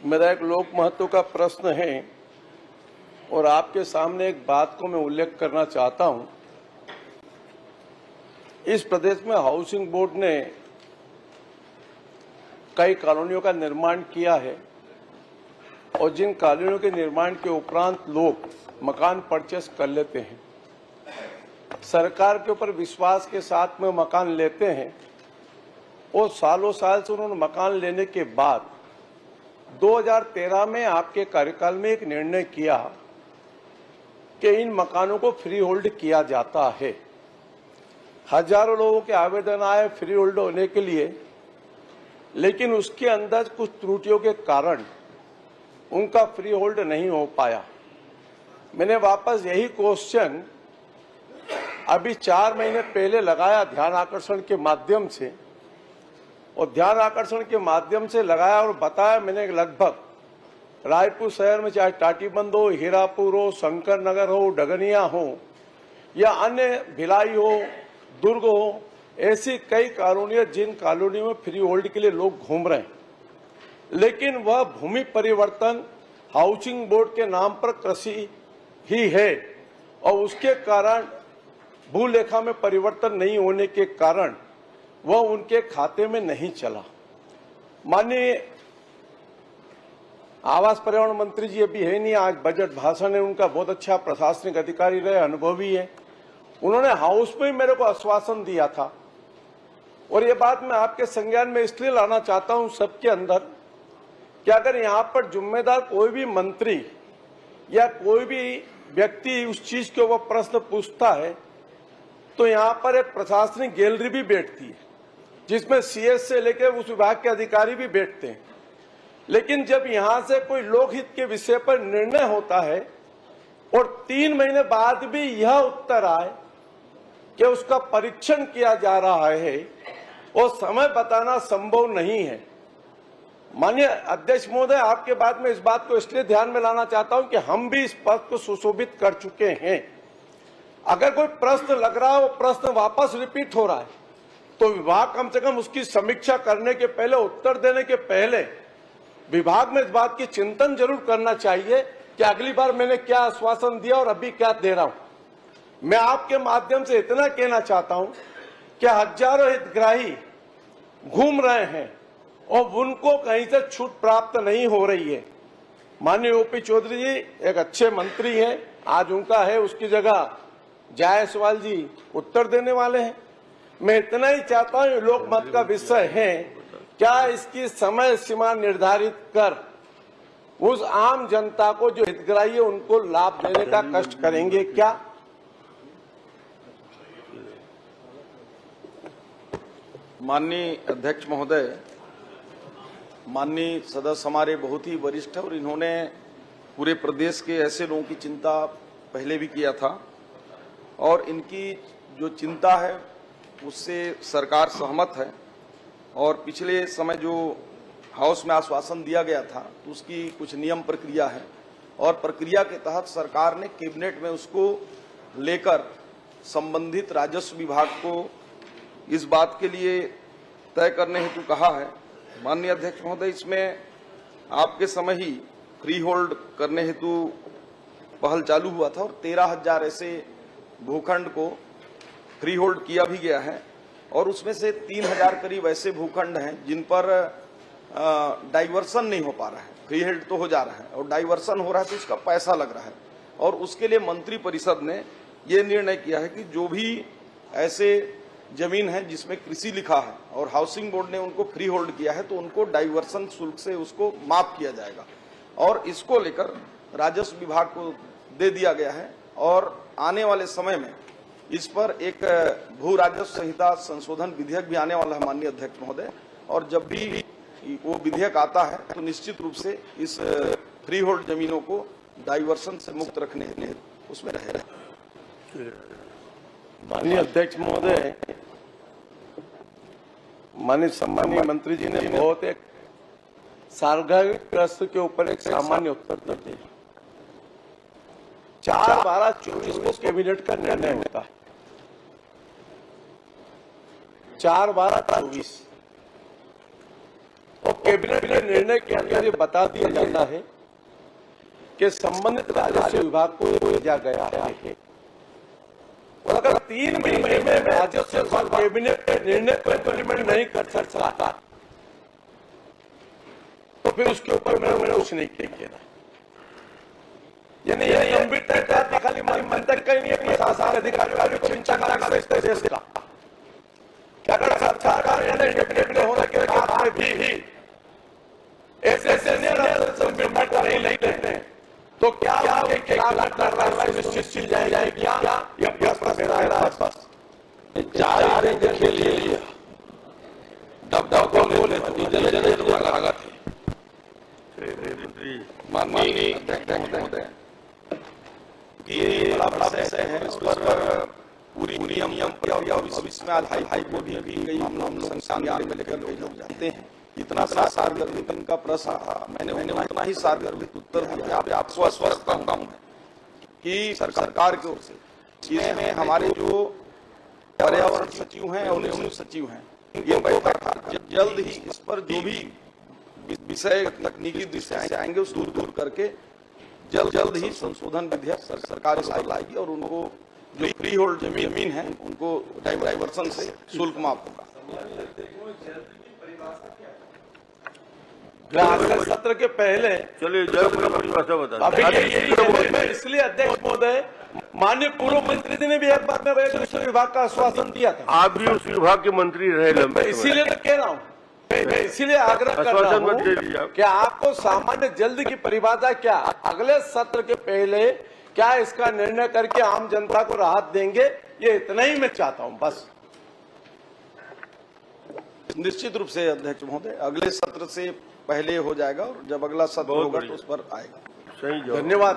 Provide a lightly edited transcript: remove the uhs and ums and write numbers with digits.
मेरा एक लोक महत्व का प्रश्न है और आपके सामने एक बात को मैं उल्लेख करना चाहता हूं। इस प्रदेश में हाउसिंग बोर्ड ने कई कॉलोनियों का निर्माण किया है और जिन कॉलोनियों के निर्माण के उपरांत लोग मकान परचेस कर लेते हैं, सरकार के ऊपर विश्वास के साथ में मकान लेते हैं और सालों साल से उन्होंने मकान लेने के बाद 2013 में आपके कार्यकाल में एक निर्णय किया कि इन मकानों को फ्री होल्ड किया जाता है। हजारों लोगों के आवेदन आए फ्री होल्ड होने के लिए, लेकिन उसके अंदर कुछ त्रुटियों के कारण उनका फ्री होल्ड नहीं हो पाया। मैंने वापस यही क्वेश्चन अभी 4 महीने पहले लगाया ध्यान आकर्षण के माध्यम से, और ध्यान आकर्षण के माध्यम से लगाया और बताया मैंने लगभग रायपुर शहर में चाहे टाटीबंध हो, हीरापुर हो, शंकर नगर हो, डगनिया हो या अन्य भिलाई हो, दुर्ग हो, ऐसी कई कॉलोनियां जिन कॉलोनियों में फ्री होल्ड के लिए लोग घूम रहे हैं, लेकिन वह भूमि परिवर्तन हाउसिंग बोर्ड के नाम पर कृषि ही है और उसके कारण भूलेखा में परिवर्तन नहीं होने के कारण वह उनके खाते में नहीं चला। माननीय आवास पर्यावरण मंत्री जी अभी है नहीं, आज बजट भाषण है उनका, बहुत अच्छा प्रशासनिक अधिकारी रहे, अनुभवी है। उन्होंने हाउस में मेरे को आश्वासन दिया था और ये बात मैं आपके संज्ञान में इसलिए लाना चाहता हूं सबके अंदर कि अगर यहाँ पर जिम्मेदार कोई भी मंत्री या कोई भी व्यक्ति उस चीज के ऊपर प्रश्न पूछता है तो यहाँ पर एक प्रशासनिक गैलरी भी बैठती है जिसमें सीएस से लेकर उस विभाग के अधिकारी भी बैठते हैं, लेकिन जब यहाँ से कोई लोकहित के विषय पर निर्णय होता है और 3 महीने बाद भी यह उत्तर आए कि उसका परीक्षण किया जा रहा है और समय बताना संभव नहीं है। माननीय अध्यक्ष महोदय, आपके बाद में इस बात को इसलिए ध्यान में लाना चाहता हूं कि हम भी इस पद को सुशोभित कर चुके हैं। अगर कोई प्रश्न लग रहा है, वो प्रश्न वापस रिपीट हो रहा है, तो विभाग कम से कम उसकी समीक्षा करने के पहले, उत्तर देने के पहले विभाग में इस बात की चिंतन जरूर करना चाहिए कि अगली बार मैंने क्या आश्वासन दिया और अभी क्या दे रहा हूं। मैं आपके माध्यम से इतना कहना चाहता हूं कि हजारों हितग्राही घूम रहे हैं और उनको कहीं से छूट प्राप्त नहीं हो रही है। माननीय ओपी चौधरी जी एक अच्छे मंत्री हैं, आज उनका है, उसकी जगह जायसवाल जी उत्तर देने वाले हैं। मैं इतना ही चाहता हूं, लोक मत का विषय है, क्या इसकी समय सीमा निर्धारित कर उस आम जनता को जो हितग्राही है उनको लाभ देने का कष्ट करेंगे क्या? माननीय अध्यक्ष महोदय, माननीय सदस्य हमारे बहुत ही वरिष्ठ और इन्होंने पूरे प्रदेश के ऐसे लोगों की चिंता पहले भी किया था और इनकी जो चिंता है उससे सरकार सहमत है। और पिछले समय जो हाउस में आश्वासन दिया गया था तो उसकी कुछ नियम प्रक्रिया है और प्रक्रिया के तहत सरकार ने कैबिनेट में उसको लेकर संबंधित राजस्व विभाग को इस बात के लिए तय करने हेतु कहा है। माननीय अध्यक्ष महोदय, इसमें आपके समय ही फ्री होल्ड करने हेतु पहल चालू हुआ था और 13,000 ऐसे भूखंड को फ्री होल्ड किया भी गया है और उसमें से 3,000 करीब ऐसे भूखंड हैं जिन पर डाइवर्सन नहीं हो पा रहा है। फ्री होल्ड तो हो जा रहा है और डाइवर्सन हो रहा है तो उसका पैसा लग रहा है और उसके लिए मंत्री परिषद ने ये निर्णय किया है कि जो भी ऐसे जमीन है जिसमें कृषि लिखा है और हाउसिंग बोर्ड ने उनको फ्री होल्ड किया है तो उनको डाइवर्सन शुल्क से उसको माफ किया जाएगा और इसको लेकर राजस्व विभाग को दे दिया गया है और आने वाले समय में इस पर एक भू राजस्व संहिता संशोधन विधेयक भी आने वाला है माननीय अध्यक्ष महोदय, और जब भी वो विधेयक आता है तो निश्चित रूप से इस फ्री होल्ड जमीनों को डाइवर्सन से मुक्त रखने के लिए उसमें रहेगा। माननीय अध्यक्ष महोदय, माननीय सम्मानीय मंत्री जी ने बहुत एक सार्वजनिक प्रश्न के ऊपर एक सामान्य उत्तर दिया। 4/12/24 को कैबिनेट का निर्णय होता है। 4/12/24 और कैबिनेट के निर्णय के अंदर ये बता दिया जाता है कि संबंधित राजस्व विभाग को भेजा गया है और अगर 3 महीने में राजस्व विभाग कैबिनेट के निर्णय को इम्प्लीमेंट नहीं कर सकता तो फिर उसके ऊपर मैंने कुछ नहीं किया। यानी ये गंभीरता खाली मन तक कहीं नहीं है, प्रशासन अधिकारियों को चिंता करा देश का क्या अगर सरकार निर्णय होने के बाद में भी ऐसे नहीं लेते हैं तो क्या आगे के कार्रवाई सुनिश्चित की जाएगी क्या? ये प्रश्न मेरा है बस 4 दिन के लिए डब बोले जल लगा थे माननीय अध्यक्ष महोदय ये बड़ा विषय है, इस पर पूरी नियम और इसमें आज हाई कोर्ट में भी कई मामलों संज्ञान में लेकर लोग जानते हैं। इतना सारगर्भित इनका प्रश्न था, मैंने उतना ही सारगर्भित उत्तर दिया। आपको आश्वस्त करता हूं कि सरकार की ओर से इसमें हमारे जो पर्यावरण सचिव हैं और वन सचिव हैं ये बैठक जल्द ही इस पर जो भी विषय तकनीकी दृष्टि से आएंगे उस दूर करके जल्द ही संशोधन विधेयक सरकार लाएगी और उनको जो फ्री होल्ड जमीन है उनको डाइवर्सन से शुल्क माफ होगा। सत्र के पहले चलिए परिभाषा बता अभी इसलिए अध्यक्ष महोदय माननीय पूर्व मंत्री जी ने भी एक बार में राजस्व विभाग का आश्वासन दिया था। आप भी उस विभाग के मंत्री रहे लंबे समय। इसीलिए तो कह रहा हूँ, मैं इसीलिए आग्रह कर रहा हूँ कि आपको सामान्य जल्द की परिभाषा क्या, अगले सत्र के पहले क्या इसका निर्णय करके आम जनता को राहत देंगे, ये इतना ही मैं चाहता हूँ बस। निश्चित रूप से अध्यक्ष महोदय अगले सत्र से पहले हो जाएगा और जब अगला सत्र होगा तो उस पर आएगा। सही जवाब। धन्यवाद।